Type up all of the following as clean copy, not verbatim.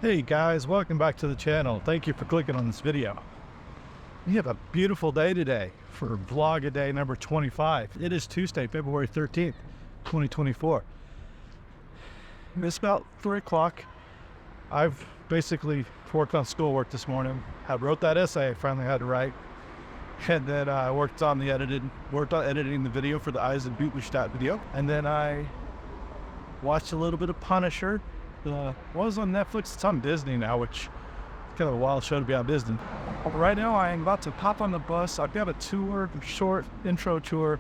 Hey guys, welcome back to the channel. Thank you for clicking on this video. We have a beautiful day today for Vlog-A-Day number 25. It is Tuesday, February 13th, 2024. It's about 3 o'clock. I've basically worked on schoolwork this morning. I wrote that essay I finally had to write. And then I worked on editing the video for the Eyes and Buttenstadt video. And then I watched a little bit of Punisher. Was on Netflix. It's on Disney now, which is kind of a wild show to be on Disney. Right now, I am about to pop on the bus. I've got a tour, a short intro tour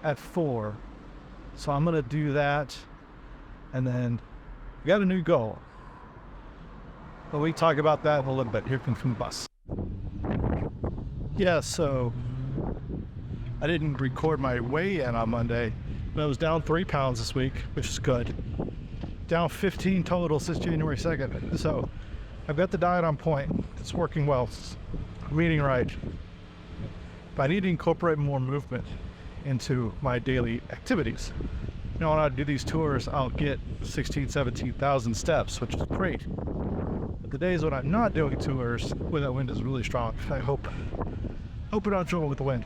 at 4. So I'm going to do that. And then we got a new goal. But we talk about that in a little bit. Here comes the bus. Yeah, so I didn't record my weigh-in on Monday, but I was down 3 pounds this week, which is good. Down 15 total since January 2nd. So I've got the diet on point. It's working well. I'm eating right. But I need to incorporate more movement into my daily activities. You know, when I do these tours, I'll get 16, 17,000 steps, which is great. But the days when I'm not doing tours, when that wind is really strong, I hope it don't trouble with the wind.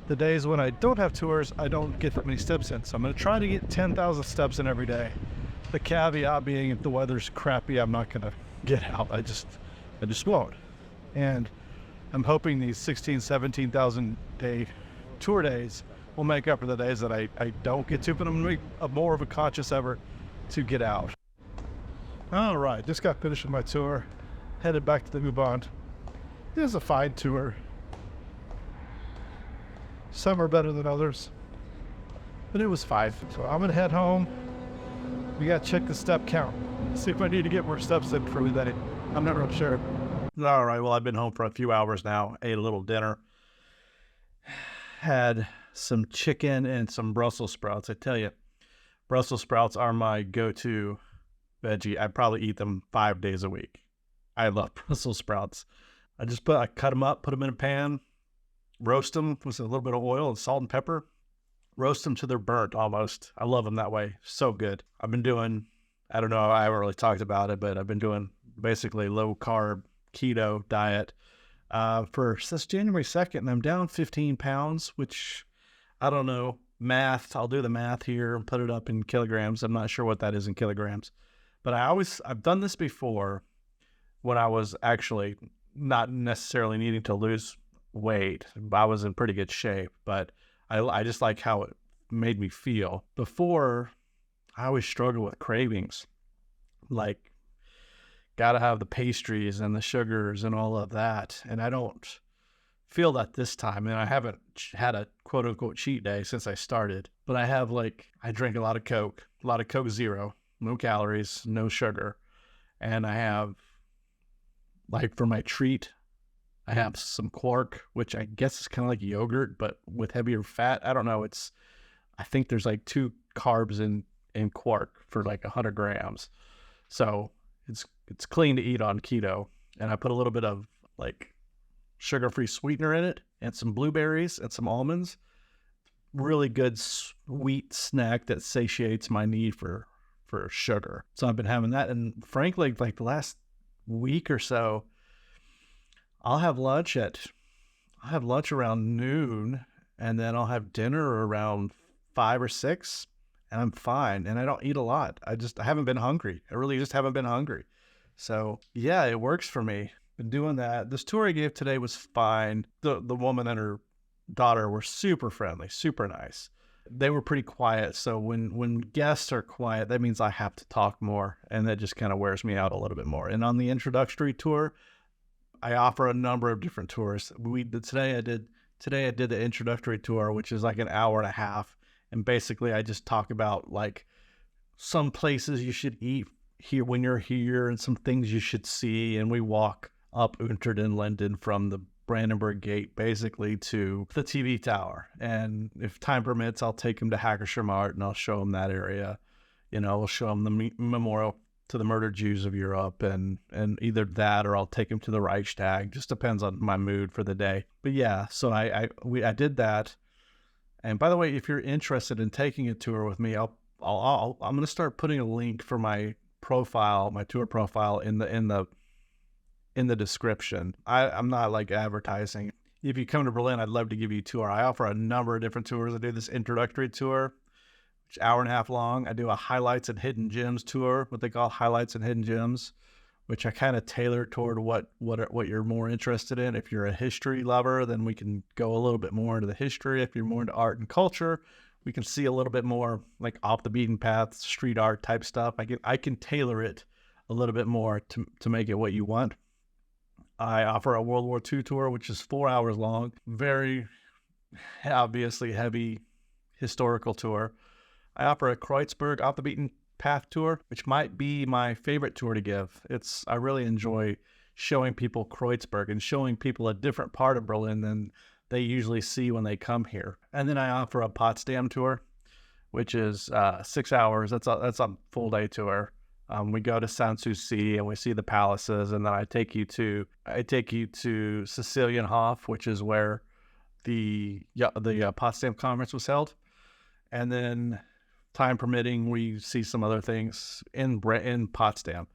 The days when I don't have tours, I don't get that many steps in. So I'm going to try to get 10,000 steps in every day. The caveat being, if the weather's crappy, I'm not going to get out. I just won't. And I'm hoping these 16, 17,000 day tour days will make up for the days that I don't get to, but I'm going to make more of a conscious effort to get out. All right, just got finished with my tour. Headed back to the U-Bahn. It was a fine tour. Some are better than others, but it was 5. So I'm gonna head home. We gotta check the step count. See if I need to get more steps in for the day. I'm not real sure. All right, well, I've been home for a few hours now. Ate a little dinner. Had some chicken and some Brussels sprouts. I tell you, Brussels sprouts are my go-to veggie. I probably eat them 5 days a week. I love Brussels sprouts. I cut them up, put them in a pan, roast them with a little bit of oil and salt and pepper. Roast them till they're burnt almost. I love them that way. So good. I've been doing, I don't know, I haven't really talked about it, but I've been doing basically low carb keto diet since January 2nd, and I'm down 15 pounds, which I don't know, math. I'll do the math here and put it up in kilograms. I'm not sure what that is in kilograms, but I've done this before when I was actually not necessarily needing to lose weight. I was in pretty good shape, but I just like how it made me feel. Before, I always struggled with cravings, like gotta have the pastries and the sugars and all of that, and I don't feel that this time. And I haven't had a quote-unquote cheat day since I started, but I drink a lot of Coke Zero, no calories, no sugar, and I have, like, for my treat, I have some Quark, which I guess is kind of like yogurt, but with heavier fat. I don't know. I think there's like 2 carbs in Quark for like 100 grams. So it's clean to eat on keto. And I put a little bit of like sugar-free sweetener in it and some blueberries and some almonds. Really good sweet snack that satiates my need for sugar. So I've been having that. And frankly, like the last week or so, I'll have lunch around noon, and then I'll have dinner around 5 or 6, and I'm fine. And I don't eat a lot. I haven't been hungry. I really just haven't been hungry. So yeah, it works for me. Been doing that. This tour I gave today was fine. The woman and her daughter were super friendly, super nice. They were pretty quiet. So when guests are quiet, that means I have to talk more, and that just kind of wears me out a little bit more. And on the introductory tour, I offer a number of different tours. Today I did the introductory tour, which is like an hour and a half. And basically I just talk about like some places you should eat here when you're here and some things you should see. And we walk up Unter den Linden from the Brandenburg Gate basically to the TV tower. And if time permits, I'll take them to Hackischer Markt and I'll show them that area. You know, I'll show them the memorial to the murdered Jews of Europe, and either that or I'll take him to the Reichstag. Just depends on my mood for the day. But yeah, so I did that. And by the way, if you're interested in taking a tour with me, I'm going to start putting a link for my profile, my tour profile in the description. I'm not like advertising. If you come to Berlin, I'd love to give you a tour. I offer a number of different tours. I do this introductory tour, which is an hour and a half long. I do a highlights and hidden gems tour, what they call highlights and hidden gems, which I kind of tailor toward what you're more interested in. If you're a history lover, then we can go a little bit more into the history. If you're more into art and culture, we can see a little bit more like off the beaten path, street art type stuff. I can tailor it a little bit more to make it what you want. I offer a World War II tour, which is 4 hours long, very obviously heavy historical tour. I offer a Kreuzberg off the beaten path tour, which might be my favorite tour to give. I really enjoy showing people Kreuzberg and showing people a different part of Berlin than they usually see when they come here. And then I offer a Potsdam tour, which is 6 hours. That's a full day tour. We go to Sanssouci and we see the palaces, and then I take you to Sicilienhof, which is where the Potsdam Conference was held. And then, time permitting, we see some other things in Potsdam.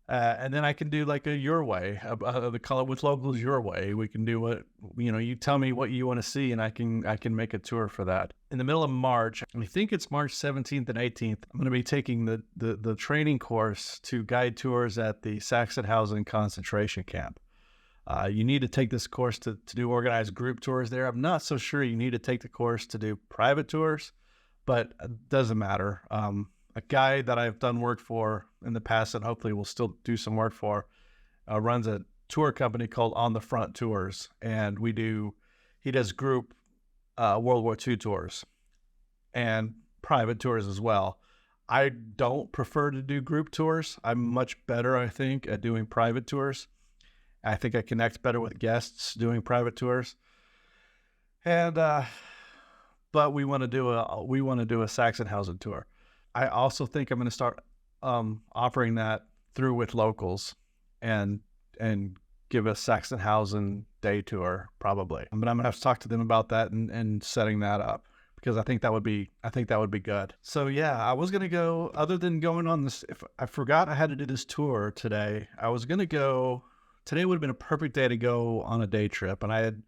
And then I can do like a your way, the Color with Locals your way. We can do what, you tell me what you want to see, and I can make a tour for that. In the middle of March, I think it's March 17th and 18th, I'm going to be taking the training course to guide tours at the Sachsenhausen concentration camp. You need to take this course to do organized group tours there. I'm not so sure you need to take the course to do private tours, but it doesn't matter. A guy that I've done work for in the past and hopefully will still do some work for runs a tour company called On the Front Tours. And he does group World War II tours and private tours as well. I don't prefer to do group tours. I'm much better, I think, at doing private tours. I think I connect better with guests doing private tours. And, but we want to do a Sachsenhausen tour. I also think I'm going to start offering that through With Locals and give a Sachsenhausen day tour probably. But I'm going to have to talk to them about that and setting that up, because I think that would be good. So yeah, I was going to go, other than going on this, if I forgot I had to do this tour today, I was going to go, today would have been a perfect day to go on a day trip. And I had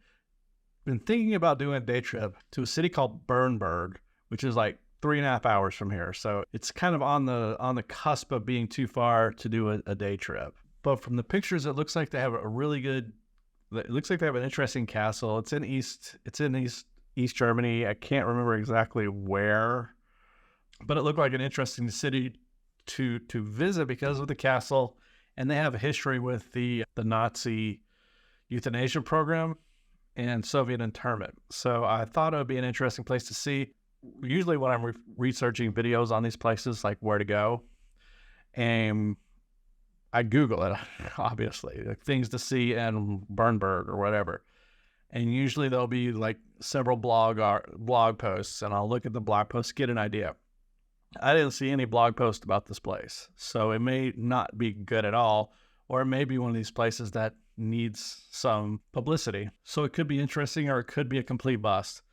been thinking about doing a day trip to a city called Bernburg, which is like 3.5 hours from here. So it's kind of on the cusp of being too far to do a day trip. But from the pictures, it looks like they have it looks like they have an interesting castle. It's in East Germany. I can't remember exactly where, but it looked like an interesting city to visit because of the castle. And they have a history with the Nazi euthanasia program and Soviet internment. So I thought it would be an interesting place to see. Usually when I'm researching videos on these places, like where to go, and I Google it, obviously, like things to see in Bernburg or whatever. And usually there'll be like several blog posts, and I'll look at the blog posts, get an idea. I didn't see any blog post about this place. So it may not be good at all, or it may be one of these places that needs some publicity. So it could be interesting, or it could be a complete bust.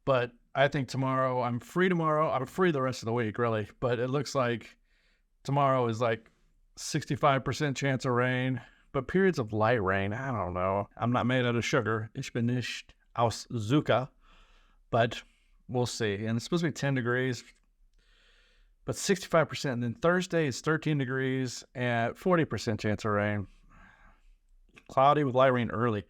But I think tomorrow, I'm free the rest of the week, really. But it looks like tomorrow is like 65% chance of rain, but periods of light rain. I don't know. I'm not made out of sugar. Ich bin nicht aus Zucker. But we'll see. And it's supposed to be 10 degrees, but 65%. And then Thursday is 13 degrees and 40% chance of rain. Cloudy with light rain early.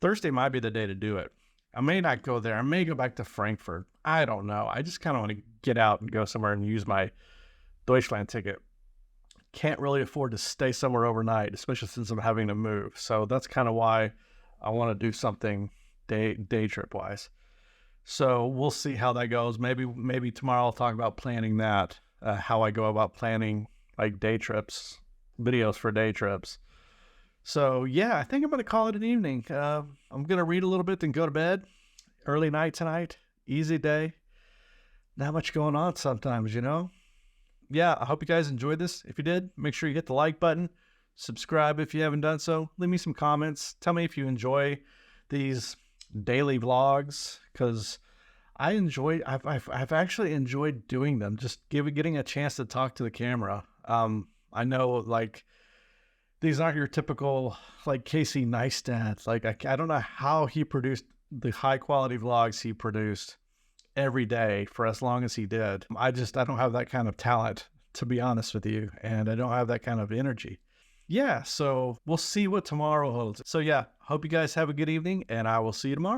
Thursday might be the day to do it. I may not go there. I may go back to Frankfurt. I don't know. I just kind of want to get out and go somewhere and use my Deutschland ticket. Can't really afford to stay somewhere overnight, especially since I'm having to move. So that's kind of why I want to do something day trip wise. So we'll see how that goes. Maybe tomorrow I'll talk about planning that, how I go about planning like day trips, videos for day trips. So yeah, I think I'm going to call it an evening. I'm going to read a little bit, then go to bed. Early night tonight. Easy day. Not much going on sometimes, Yeah, I hope you guys enjoyed this. If you did, make sure you hit the like button. Subscribe if you haven't done so. Leave me some comments. Tell me if you enjoy these daily vlogs, because I've actually enjoyed doing them. Just getting a chance to talk to the camera. I know, like, these aren't your typical, like, Casey Neistat. Like, I don't know how he produced the high quality vlogs he produced every day for as long as he did. I don't have that kind of talent, to be honest with you, and I don't have that kind of energy. Yeah, so we'll see what tomorrow holds. So yeah, hope you guys have a good evening, and I will see you tomorrow.